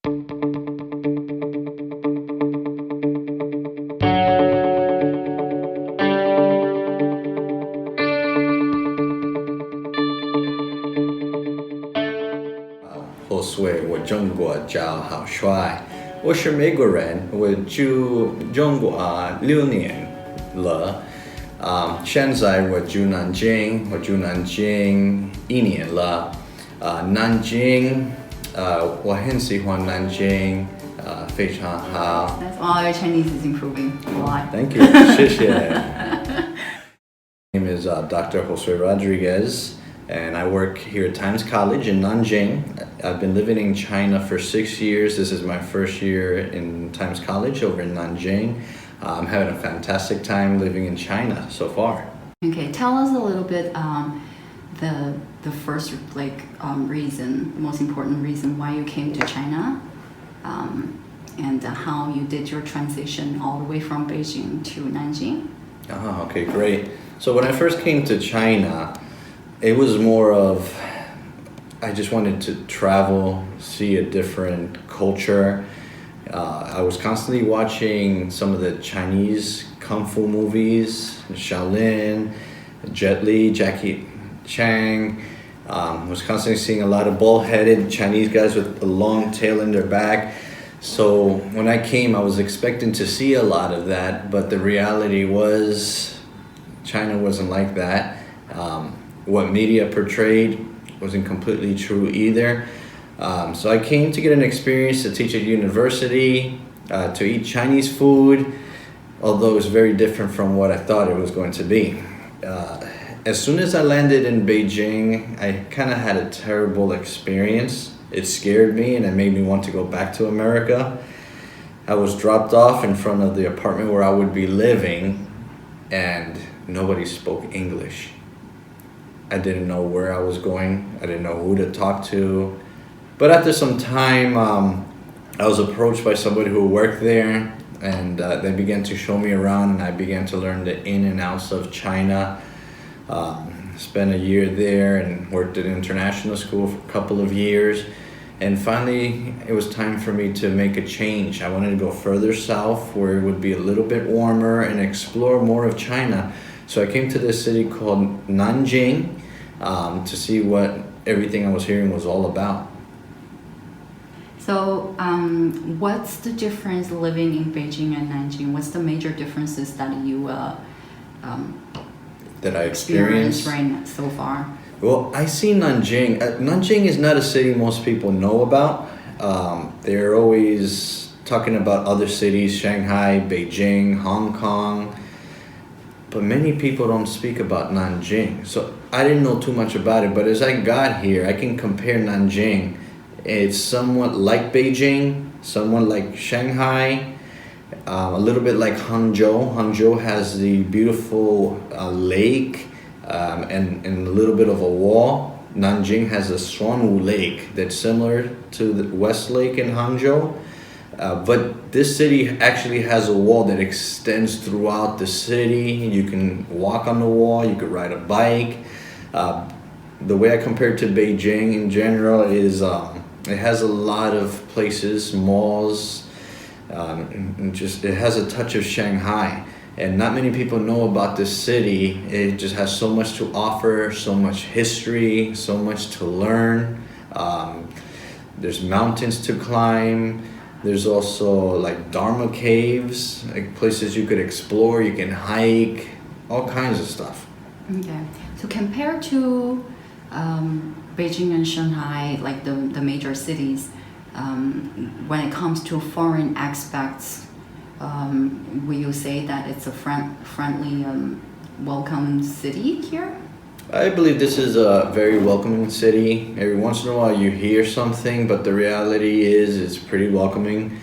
后岁我中国叫好帅，我是美国人，我住中国6年了。现在我住南京，我住南京1年了。南京，我很喜欢南京，非常好。Wow, your Chinese is improving a lot. Thank you. 谢谢。My name is Dr. Jose Rodriguez, and I work here at Times College in Nanjing. I've been living in China for 6 years. This is my first year in Times College over in Nanjing. I'm having a fantastic time living in China so far. Okay, tell us a little bit the first reason, most important reason why you came to China, and how you did your transition all the way from Beijing to Nanjing. Okay, great. So when I first came to China, it was more of I just wanted to travel, see a different culture. I was constantly watching some of the Chinese kung fu movies, Shaolin, Jet Li, Jackie Chan. Was constantly seeing a lot of bald-headed Chinese guys with a long tail in their back. So when I came, I was expecting to see a lot of that, but the reality was China wasn't like that. What media portrayed wasn't completely true either. So I came to get an experience to teach at university, to eat Chinese food, although it was very different from what I thought it was going to be. As soon as I landed in Beijing, I kind of had a terrible experience. It scared me and it made me want to go back to America. I was dropped off in front of the apartment where I would be living, and nobody spoke English. I didn't know where I was going. I didn't know who to talk to. But after some time, I was approached by somebody who worked there, and they began to show me around, and I began to learn the in and outs of China. Spent a year there and worked at international school for a couple of years. And finally, it was time for me to make a change. I wanted to go further south where it would be a little bit warmer and explore more of China. So I came to this city called Nanjing to see what everything I was hearing was all about. So, what's the difference living in Beijing and Nanjing? What's the major differences that you that I experienced right now, so far? Well, I see Nanjing. Nanjing is not a city most people know about. They're always talking about other cities, Shanghai, Beijing, Hong Kong. But many people don't speak about Nanjing. So I didn't know too much about it, but as I got here, I can compare Nanjing. It's somewhat like Beijing, somewhat like Shanghai, a little bit like Hangzhou. Hangzhou has the beautiful lake and a little bit of a wall. Nanjing has a Xuanwu Lake that's similar to the West Lake in Hangzhou. But this city actually has a wall that extends throughout the city. You can walk on the wall, you could ride a bike. The way I compare it to Beijing in general is it has a lot of places, malls, and just it has a touch of Shanghai. And not many people know about this city. It just has so much to offer, so much history, so much to learn. There's mountains to climb. There's also like Dharma caves, like places you could explore, you can hike, all kinds of stuff. Okay, so compared to Beijing and Shanghai, like the major cities, when it comes to foreign expats, will you say that it's a friendly, welcome city here? I believe this is a very welcoming city. Every once in a while you hear something, but the reality is it's pretty welcoming.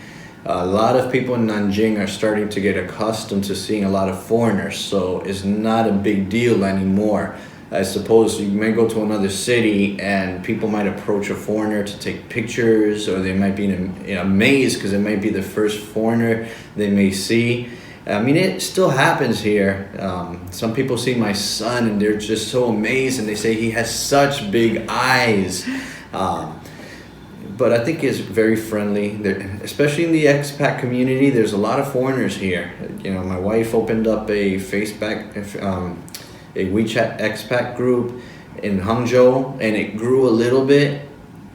A lot of people in Nanjing are starting to get accustomed to seeing a lot of foreigners, so it's not a big deal anymore. I suppose you may go to another city and people might approach a foreigner to take pictures, or they might be amazed because it might be the first foreigner they may see. I mean, it still happens here. Some people see my son and they're just so amazed, and they say he has such big eyes. but I think it's very friendly. Especially in the expat community, there's a lot of foreigners here. You know, my wife opened up a a WeChat expat group in Hangzhou, and it grew a little bit.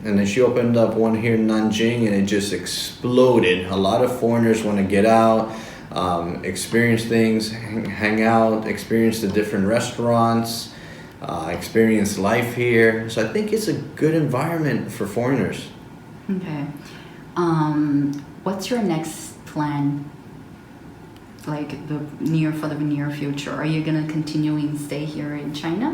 And then she opened up one here in Nanjing, and it just exploded. A lot of foreigners want to get out, experience things, hang out, experience the different restaurants, experience life here. So I think it's a good environment for foreigners. Okay. What's your next plan? Like for the near future? Are you gonna continue and stay here in China?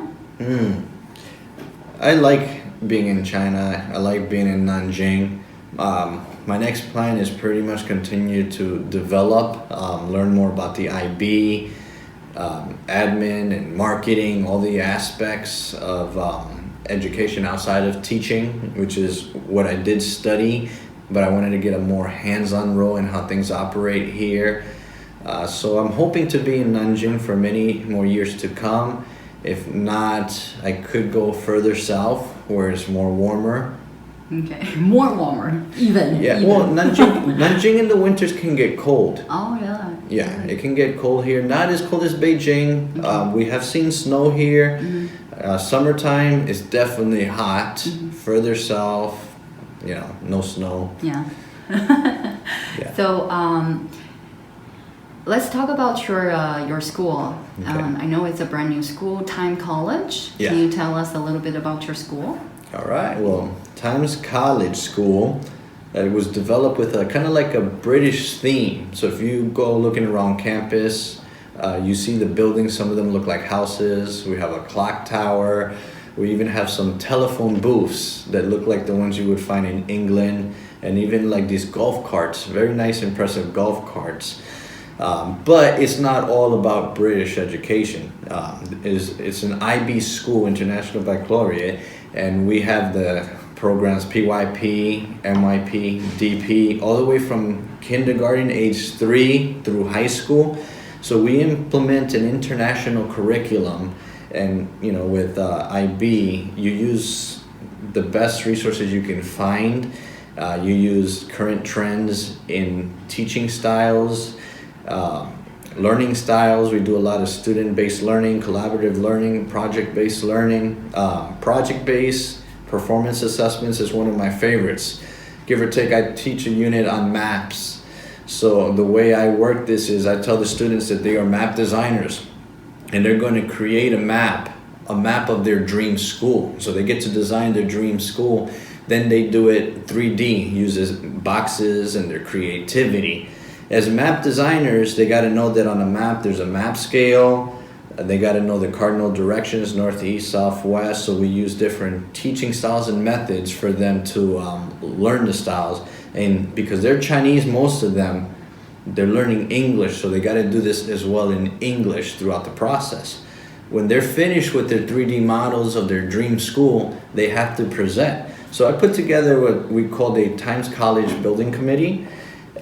I like being in China. I like being in Nanjing. My next plan is pretty much continue to develop, learn more about the IB, admin and marketing, all the aspects of education outside of teaching, which is what I did study, but I wanted to get a more hands-on role in how things operate here. So I'm hoping to be in Nanjing for many more years to come. If not, I could go further south where it's more warmer. Okay, more warmer, even. Yeah, even. well, Nanjing in the winters can get cold. Oh, yeah. Yeah, it can get cold here. Not as cold as Beijing. Okay. We have seen snow here. Mm-hmm. Summertime is definitely hot. Mm-hmm. Further south, you know, no snow. Yeah. Yeah. So, let's talk about your school. Okay. I know it's a brand new school, Time College. Yeah. Can you tell us a little bit about your school? All right. Well, Times College School, it was developed with a kind of like a British theme. So if you go looking around campus, you see the buildings. Some of them look like houses. We have a clock tower. We even have some telephone booths that look like the ones you would find in England, and even like these golf carts, very nice, impressive golf carts. But it's not all about British education. It's an IB school, International Baccalaureate, and we have the programs PYP, MYP, DP, all the way from kindergarten age 3 through high school. So we implement an international curriculum, and you know, with IB, you use the best resources you can find. You use current trends in teaching styles, learning styles. We do a lot of student-based learning, collaborative learning, project-based learning. Project-based performance assessments is one of my favorites. Give or take, I teach a unit on maps. So the way I work this is I tell the students that they are map designers, and they're going to create a map of their dream school. So they get to design their dream school. Then they do it 3D, uses boxes and their creativity. As map designers, they got to know that on a map there's a map scale. They got to know the cardinal directions, north, east, south, west. So we use different teaching styles and methods for them to learn the styles. And because they're Chinese, most of them, they're learning English. So they got to do this as well in English throughout the process. When they're finished with their 3D models of their dream school, they have to present. So I put together what we called a Times College Building Committee,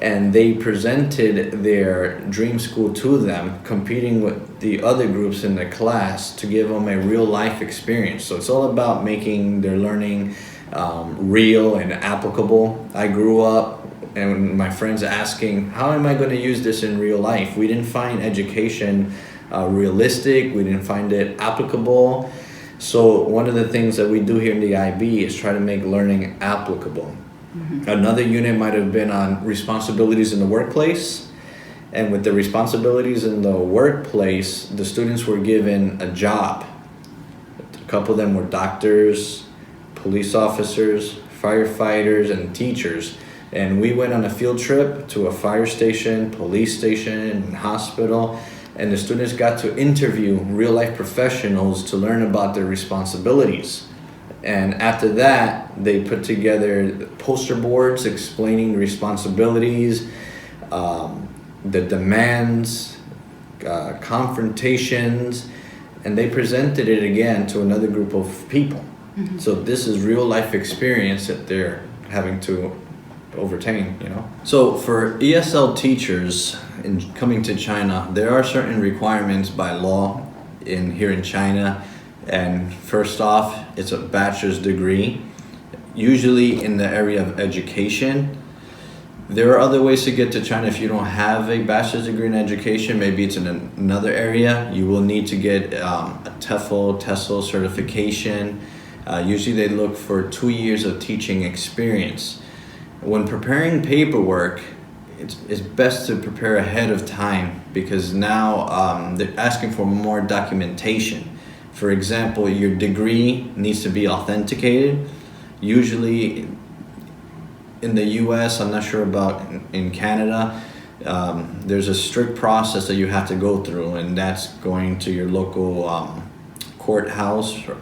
and they presented their dream school to them, competing with the other groups in the class to give them a real life experience. So it's all about making their learning real and applicable. I grew up and my friends asking, how am I going to use this in real life? We didn't find education realistic. We didn't find it applicable. So one of the things that we do here in the IB is try to make learning applicable. Mm-hmm. Another unit might have been on responsibilities in the workplace. And with the responsibilities in the workplace, the students were given a job. A couple of them were doctors, police officers, firefighters, and teachers. And we went on a field trip to a fire station, police station, and hospital. And the students got to interview real-life professionals to learn about their responsibilities. And after that, they put together poster boards explaining the responsibilities, the demands, confrontations, and they presented it again to another group of people. Mm-hmm. So this is real-life experience that they're having to overtain, you know. So for ESL teachers in coming to China, there are certain requirements by law here in China. And first off, it's a bachelor's degree. usually in the area of education. There are other ways to get to China if you don't have a bachelor's degree in education. Maybe it's in another area. You will need to get a TESOL certification. Usually they look for 2 years of teaching experience. When preparing paperwork, it's best to prepare ahead of time, because now they're asking for more documentation. For example, your degree needs to be authenticated. Usually in the US, I'm not sure about in Canada, there's a strict process that you have to go through, and that's going to your local courthouse or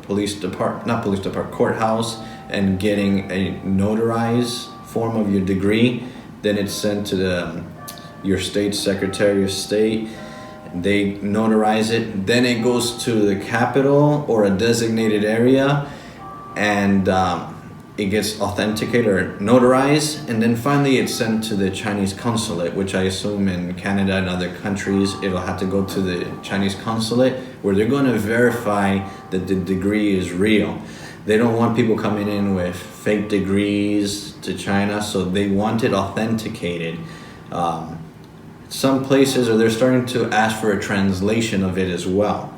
courthouse, and getting a notarized form of your degree. Then it's sent to your state Secretary of State. They notarize it. Then it goes to the capital or a designated area, and it gets authenticated or notarized, and then finally it's sent to the Chinese consulate, which I assume in Canada and other countries it'll have to go to the Chinese consulate, where they're going to verify that the degree is real. They don't want people coming in with fake degrees to China, so they want it authenticated. Some places they're starting to ask for a translation of it as well.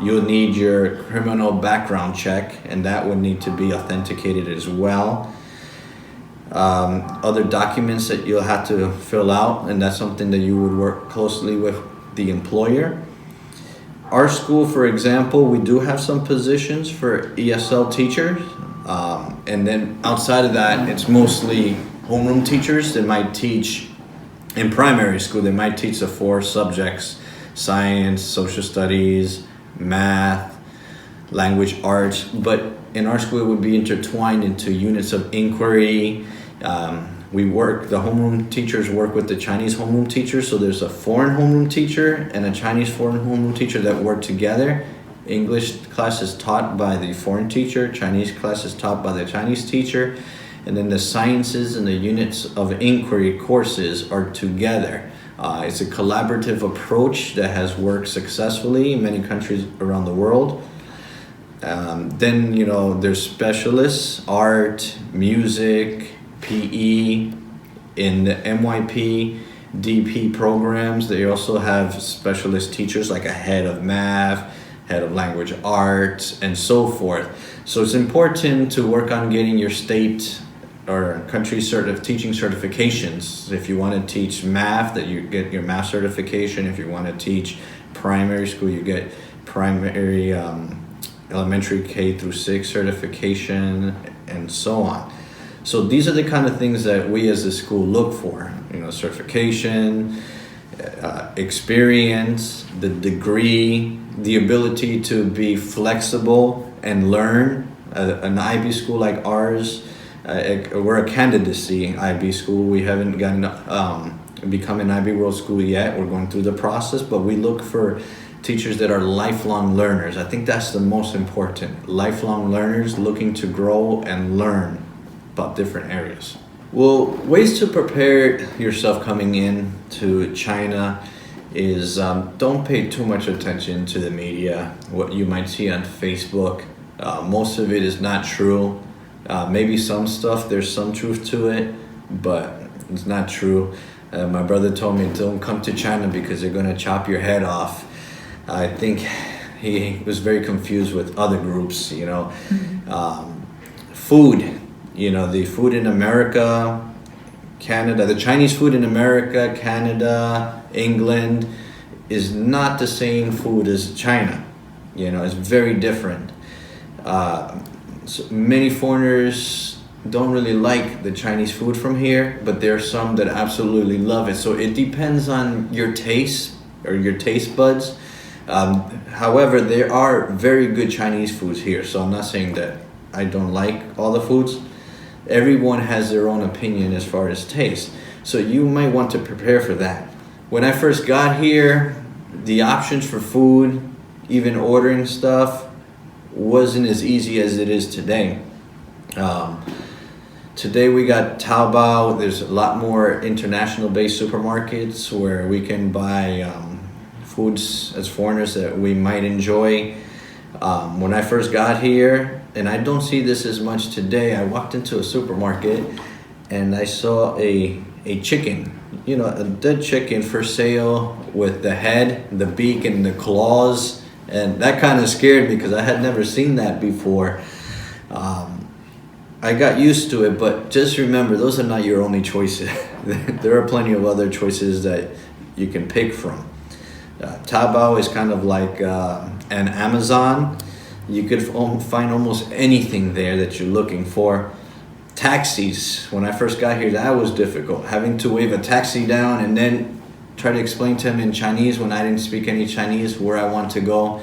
You'll need your criminal background check, and that would need to be authenticated as well. Other documents that you'll have to fill out, and that's something that you would work closely with the employer. Our school, for example, we do have some positions for ESL teachers, and then outside of that, it's mostly homeroom teachers that might teach in primary school. They might teach the 4 subjects: science, social studies, math, language arts, but in our school it would be intertwined into units of inquiry. The homeroom teachers work with the Chinese homeroom teachers, so there's a foreign homeroom teacher and a Chinese foreign homeroom teacher that work together. English class is taught by the foreign teacher, Chinese class is taught by the Chinese teacher, and then the sciences and the units of inquiry courses are together. It's a collaborative approach that has worked successfully in many countries around the world. Then, there's specialists, art, music, PE. In the MYP, DP programs, they also have specialist teachers like a head of math, head of language arts, and so forth. So it's important to work on getting your state or country teaching certifications. If you want to teach math, that you get your math certification. If you want to teach primary school, you get primary, elementary K through 6 certification, and so on. So these are the kind of things that we as a school look for, certification, experience, the degree, the ability to be flexible and learn. An IB school like ours, we're a candidacy IB school. We haven't gotten become an IB World School yet. We're going through the process, but we look for teachers that are lifelong learners. I think that's the most important. Lifelong learners looking to grow and learn about different areas. Well, ways to prepare yourself coming in to China is don't pay too much attention to the media, what you might see on Facebook. Most of it is not true. Maybe some stuff, there's some truth to it, but it's not true. My brother told me, don't come to China because they're going to chop your head off. I think he was very confused with other groups, Food, the food in America, Canada, the Chinese food in America, Canada, England is not the same food as China. It's very different. So many foreigners don't really like the Chinese food from here, but there are some that absolutely love it. So it depends on your taste or your taste buds. However, there are very good Chinese foods here, so I'm not saying that I don't like all the foods. Everyone has their own opinion as far as taste, so you might want to prepare for that. When I first got here, the options for food, even ordering stuff, wasn't as easy as it is today. Today we got Taobao. There's a lot more international based supermarkets where we can buy foods as foreigners that we might enjoy. When I first got here, and I don't see this as much today. I walked into a supermarket and I saw a chicken, a dead chicken for sale with the head, the beak, and the claws. And that kind of scared me because I had never seen that before. I got used to it, but just remember, those are not your only choices. There are plenty of other choices that you can pick from. Taobao is kind of like an Amazon. You could find almost anything there that you're looking for. Taxis, when I first got here, that was difficult. Having to wave a taxi down and then try to explain to him in Chinese when I didn't speak any Chinese where I want to go.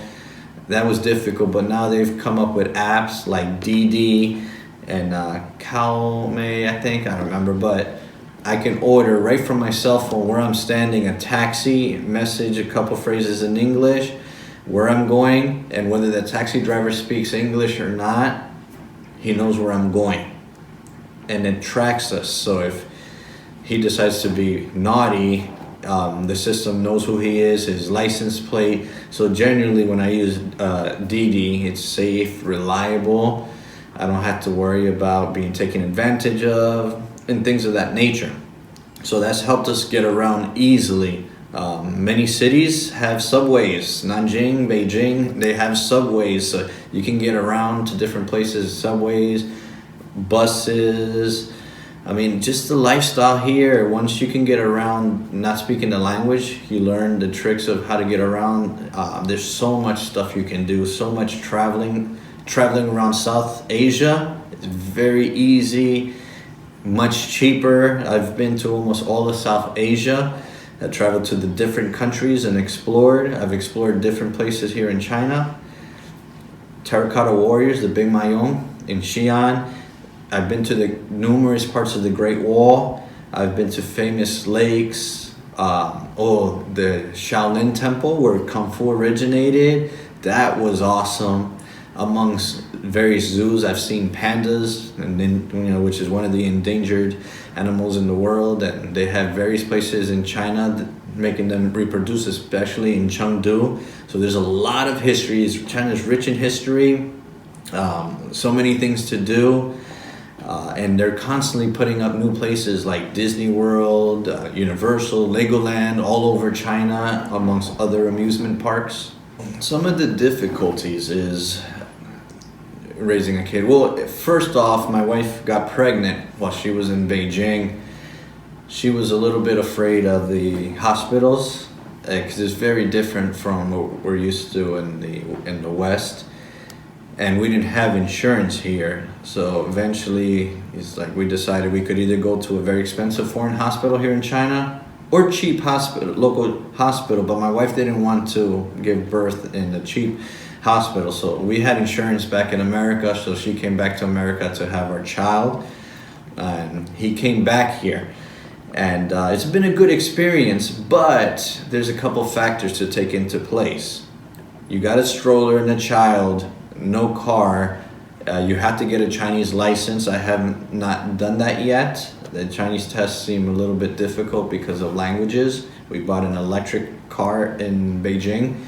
That was difficult, but now they've come up with apps like Didi and Kaomei, I think, I don't remember, but I can order right from my cell phone where I'm standing a taxi, message a couple phrases in English, where I'm going, and whether the taxi driver speaks English or not, he knows where I'm going. And it tracks us, so if he decides to be naughty, the system knows who he is, his license plate. So generally when I use Didi, it's safe, reliable. I don't have to worry about being taken advantage of and things of that nature. So that's helped us get around easily. Many cities have subways. Nanjing, Beijing, they have subways, so you can get around to different places, subways, buses. I mean, just the lifestyle here, once you can get around not speaking the language, you learn the tricks of how to get around. There's so much stuff you can do, so much traveling around South Asia. It's very easy, much cheaper. I've been to almost all of South Asia. I traveled to the different countries and explored. I've explored different places here in China. Terracotta Warriors, the Bing Mayong in Xi'an. I've been to the numerous parts of the Great Wall. I've been to famous lakes. The Shaolin Temple where Kung Fu originated. That was awesome. Amongst various zoos, I've seen pandas, and then, which is one of the endangered animals in the world. And they have various places in China making them reproduce, especially in Chengdu. So there's a lot of history. China's rich in history. So many things to do. And they're constantly putting up new places like Disney World, Universal, Legoland, all over China, amongst other amusement parks. Some of the difficulties is raising a kid. Well, first off, my wife got pregnant while she was in Beijing. She was a little bit afraid of the hospitals because it's very different from what we're used to in the West. And we didn't have insurance here, so eventually we decided we could either go to a very expensive foreign hospital here in China or cheap hospital, local hospital, but my wife didn't want to give birth in a cheap hospital. So we had insurance back in America, so she came back to America to have our child, and he came back here. And it's been a good experience, but there's a couple factors to take into place. You got a stroller and a child, no car. You have to get a Chinese license. I have not done that yet. The Chinese tests seem a little bit difficult because of languages. We bought an electric car in Beijing,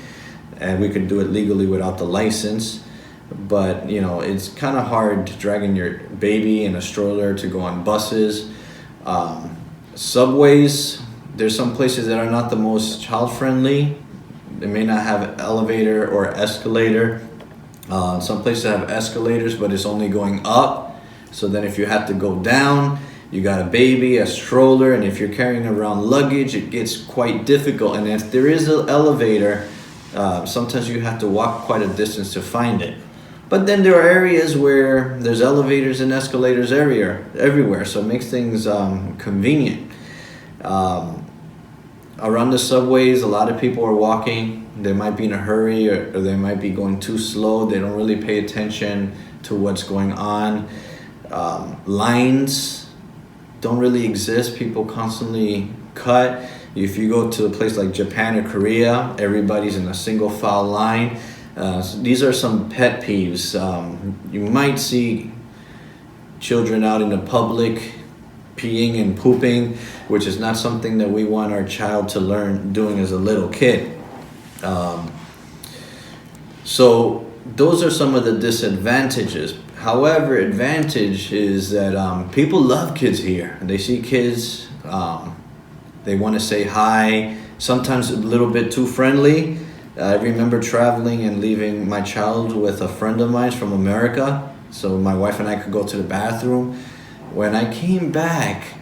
and we could do it legally without the license. But it's kind of hard dragging your baby in a stroller to go on buses. Subways, there's some places that are not the most child-friendly. They may not have elevator or escalator. Some places have escalators, but it's only going up. So then if you have to go down, you got a baby, a stroller, and if you're carrying around luggage, it gets quite difficult. And if there is an elevator, sometimes you have to walk quite a distance to find it. But then there are areas where there's elevators and escalators everywhere, so it makes things convenient. Around the subways, a lot of people are walking. They might be in a hurry or they might be going too slow. They don't really pay attention to what's going on. Lines don't really exist. People constantly cut. If you go to a place like Japan or Korea, everybody's in a single file line. So these are some pet peeves. You might see children out in the public peeing and pooping, which is not something that we want our child to learn doing as a little kid. So those are some of the disadvantages. However, advantage is that people love kids here. They see kids, they want to say hi, sometimes a little bit too friendly. I remember traveling and leaving my child with a friend of mine from America, so my wife and I could go to the bathroom. When I came back,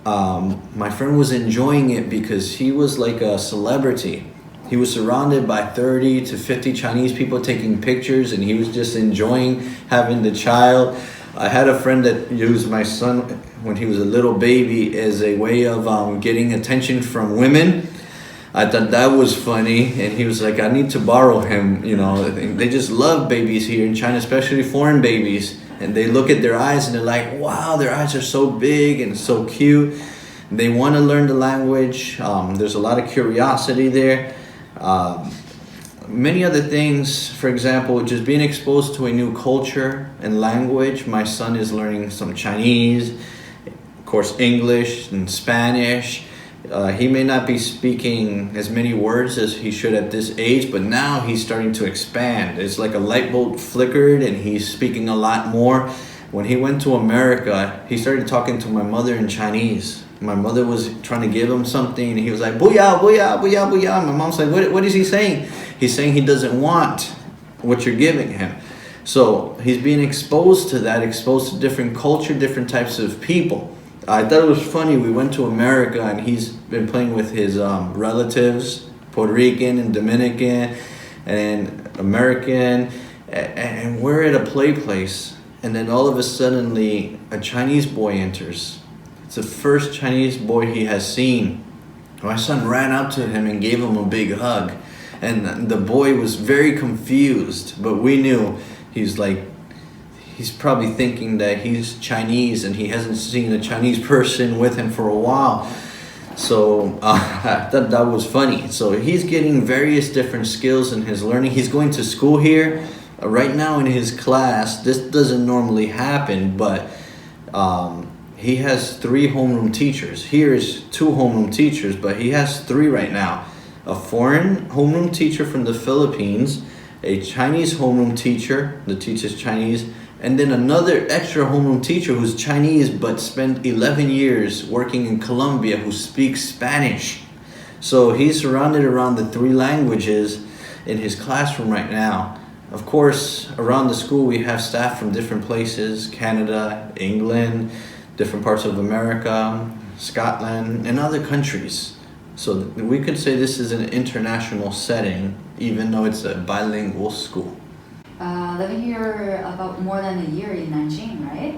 my friend was enjoying it because he was like a celebrity. He was surrounded by 30 to 50 Chinese people taking pictures, and he was just enjoying having the child. I had a friend that used my son when he was a little baby as a way of getting attention from women. I thought that was funny, and he was like, I need to borrow him. You know, they just love babies here in China, especially foreign babies. And they look at their eyes and they're like, wow, their eyes are so big and so cute. They want to learn the language. There's a lot of curiosity there. Many other things, for example, just being exposed to a new culture and language. My son is learning some Chinese, of course, English and Spanish. He may not be speaking as many words as he should at this age, but now he's starting to expand. It's like a light bulb flickered and he's speaking a lot more. When he went to America, he started talking to my mother in Chinese. My mother was trying to give him something and he was like, booyah, booyah, booyah, booyah. My mom's like, what is he saying? He's saying he doesn't want what you're giving him. So he's being exposed to that, exposed to different culture, different types of people. I thought it was funny. We went to America and he's been playing with his relatives, Puerto Rican and Dominican and American, and we're at a play place, and then all of a sudden a Chinese boy enters. It's the first Chinese boy he has seen. My son ran up to him and gave him a big hug, and the boy was very confused, but we knew he's probably thinking that he's Chinese and he hasn't seen a Chinese person with him for a while. So I thought that was funny. So he's getting various different skills in his learning. He's going to school here. Right now in his class, this doesn't normally happen, but he has 3 homeroom teachers. Here is 2 homeroom teachers, but he has 3 right now. A foreign homeroom teacher from the Philippines, a Chinese homeroom teacher that teaches Chinese, and then another extra homeroom teacher who's Chinese but spent 11 years working in Colombia who speaks Spanish. So he's surrounded around the 3 languages in his classroom right now. Of course, around the school we have staff from different places, Canada, England, different parts of America, Scotland, and other countries. So we could say this is an international setting, even though it's a bilingual school. Living here about more than a year in Nanjing, right?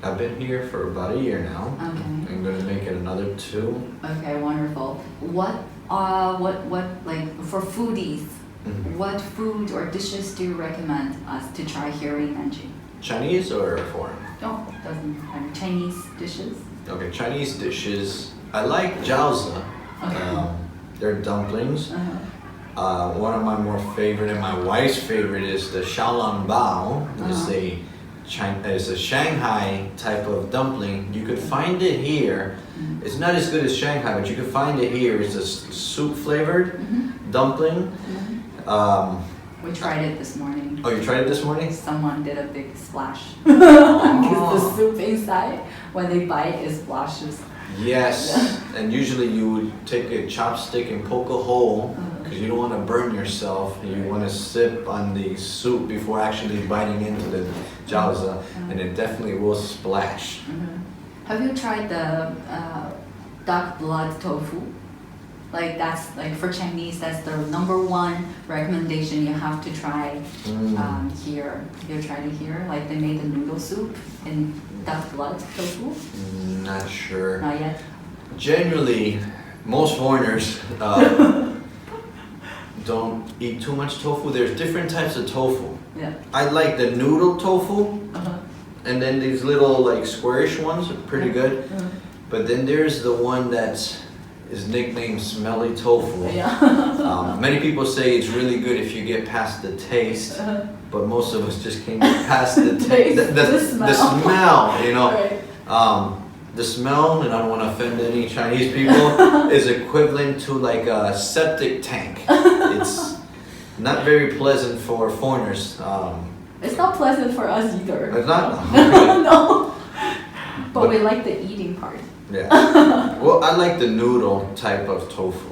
I've been here for about a year now. Okay. I'm going to make it another 2. Okay, wonderful. What like for foodies? Mm-hmm. What food or dishes do you recommend us to try here in Nanjing? Chinese or foreign? No, doesn't matter. Chinese dishes. Okay, Chinese dishes. I like jiaozi. Okay. They're dumplings. Uh-huh. One of my more favorite and my wife's favorite is the xiaolongbao. It's a Shanghai type of dumpling. You could find it here. Mm-hmm. It's not as good as Shanghai, but you could find it here. It's a soup flavored dumpling. Mm-hmm. We tried it this morning. Oh, you tried it this morning? Someone did a big splash. Because the soup inside, when they bite, it splashes. Yes, and usually you would take a chopstick and poke a hole because you don't want to burn yourself. You want to sip on the soup before actually biting into the jiaozi, and it definitely will splash. Have you tried the duck blood tofu? Like that's like for Chinese, that's the #1 recommendation you have to try here. Have you tried it here? Like they made the noodle soup in duck blood tofu? Not sure. Not yet. Generally, most foreigners don't eat too much tofu. There's different types of tofu. Yeah. I like the noodle tofu, and then these little like squarish ones are pretty good. But then there's the one that is nicknamed smelly tofu. Yeah. Many people say it's really good if you get past the taste, but most of us just can't get past the taste. The smell, you know. Right. The smell, and I don't want to offend any Chinese people, is equivalent to like a septic tank. It's not very pleasant for foreigners. It's not pleasant for us either. It's not? No. But we like the eating part. Yeah. Well, I like the noodle type of tofu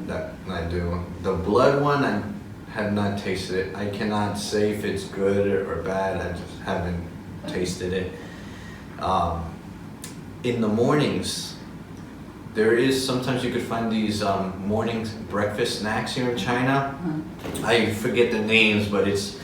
that I do. The blood one, I have not tasted it. I cannot say if it's good or bad. I just haven't tasted it. In the mornings, there is sometimes you could find these morning breakfast snacks here in China. I forget the names, but it's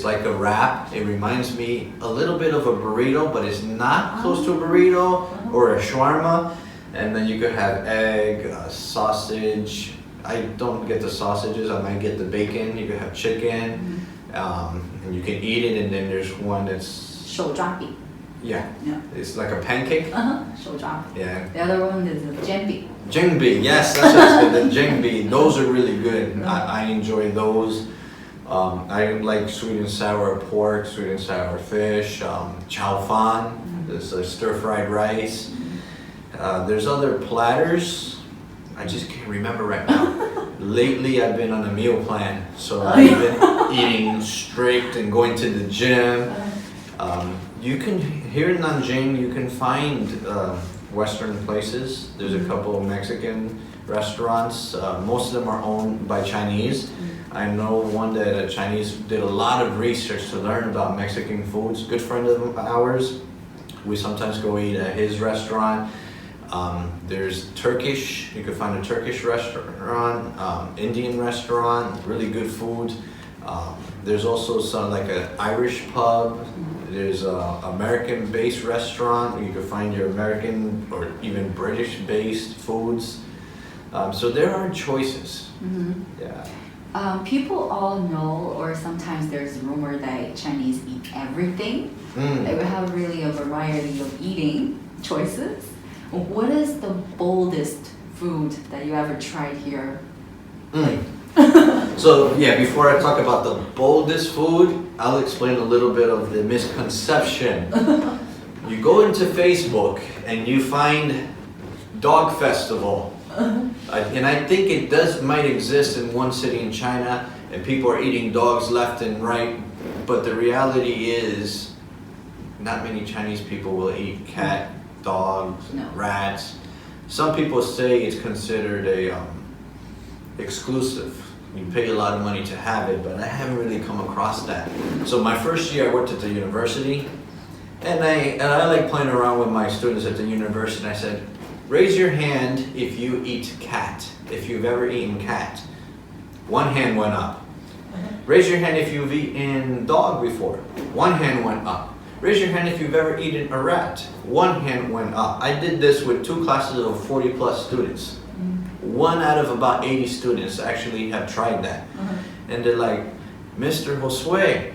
like a wrap. It reminds me a little bit of a burrito, but it's not close to a burrito or a shawarma. And then you could have egg, sausage. I don't get the sausages. I might get the bacon. You could have chicken, and you can eat it. And then there's one that's 手抓饼. Yeah. Yeah. It's like a pancake. 手抓饼. Yeah. The other one is a jembi. Jengbi, yes, that's what's good. The jengbi, those are really good. I enjoy those. I like sweet and sour pork, sweet and sour fish, chow fan, there's a stir-fried rice. There's other platters. I just can't remember right now. Lately, I've been on a meal plan, so I've been eating strict and going to the gym. You can, here in Nanjing, you can find Western places. There's a couple of Mexican restaurants. Most of them are owned by Chinese. I know one that a Chinese did a lot of research to learn about Mexican foods. Good friend of ours. We sometimes go eat at his restaurant. There's Turkish. You can find a Turkish restaurant, Indian restaurant, really good food. There's also some like an Irish pub. There's an American-based restaurant where you can find your American or even British-based foods. So there are choices. Yeah. People all know, or sometimes there's rumor that Chinese eat everything. They will have really a variety of eating choices. What is the boldest food that you ever tried here? So yeah, before I talk about the boldest food, I'll explain a little bit of the misconception. You go into Facebook and you find Dog Festival. And I think it might exist in one city in China, and people are eating dogs left and right, but the reality is not many Chinese people will eat cat, dogs, rats. Some people say it's considered a exclusive. You pay a lot of money to have it, but I haven't really come across that. So my first year I worked at the university, and I like playing around with my students at the university, and I said, raise your hand if you eat cat, if you've ever eaten cat. One hand went up. Raise your hand if you've eaten dog before. One hand went up. Raise your hand if you've ever eaten a rat. One hand went up. I did this with 2 classes of 40 plus students. 1 out of about 80 students actually have tried that. And they're like, Mr. Josue,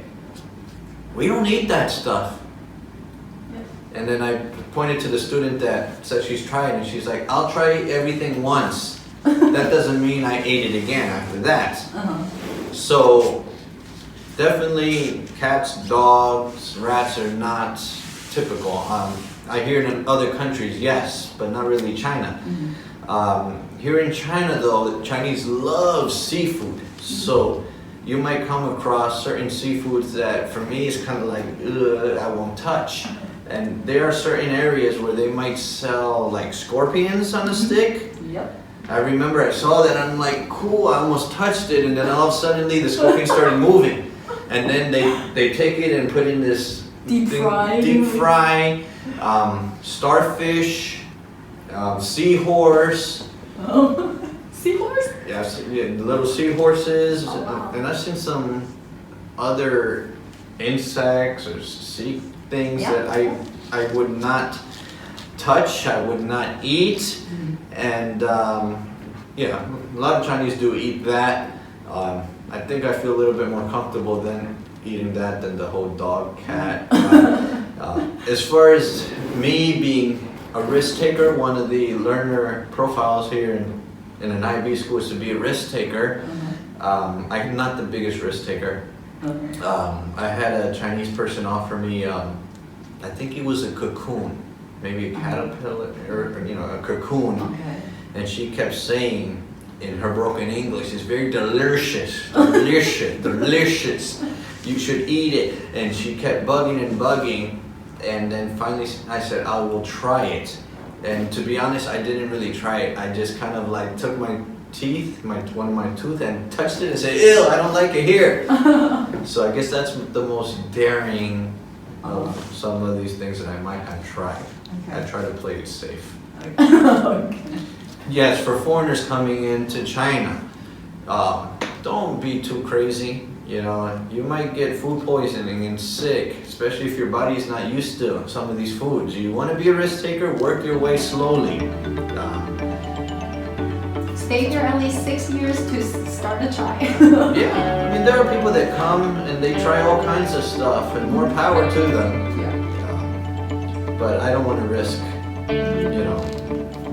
we don't eat that stuff. And then I pointed to the student that said she's tried, and she's like, I'll try everything once. That doesn't mean I ate it again after that. So definitely cats, dogs, rats are not typical. I hear it in other countries, yes, but not really China. Here in China though, the Chinese love seafood. So you might come across certain seafoods that for me is kind of like, ugh, I won't touch. And there are certain areas where they might sell like scorpions on a stick. Yep. I remember I saw that and I'm like, cool, I almost touched it, and then all of a sudden the scorpion started moving. And then they take it and put in this deep fry, starfish, seahorse. Oh, seahorse? Yes, yeah, little seahorses. Oh, wow. And I've seen some other insects or sea things that I would not touch, I would not eat. And yeah, a lot of Chinese do eat that. I think I feel a little bit more comfortable than eating that than the whole dog, cat. As far as me being a risk taker, one of the learner profiles here in an IB school is to be a risk taker. I'm not the biggest risk taker. I had a Chinese person offer me, I think it was a cocoon, maybe a caterpillar, or a cocoon. And she kept saying, in her broken English, it's very delicious, delicious, delicious. You should eat it. And she kept bugging and bugging. And then finally I said, I will try it. And to be honest, I didn't really try it. I just kind of like took my teeth, one of my tooth, and touched it and said, ew, I don't like it here. So I guess that's the most daring of some of these things that I might have tried. Okay. I try to play it safe. Okay. Yes, for foreigners coming into China, don't be too crazy. You know, you might get food poisoning and sick, especially if your body is not used to some of these foods. You want to be a risk taker, work your way slowly. Stay here at least 6 years to start to try. Yeah, I mean, there are people that come and they try all kinds of stuff, and more power to them. Yeah. But I don't want to risk,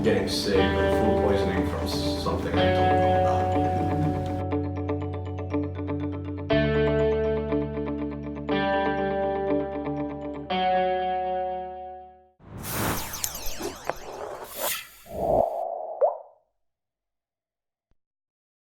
getting sick or food poisoning from something I don't know.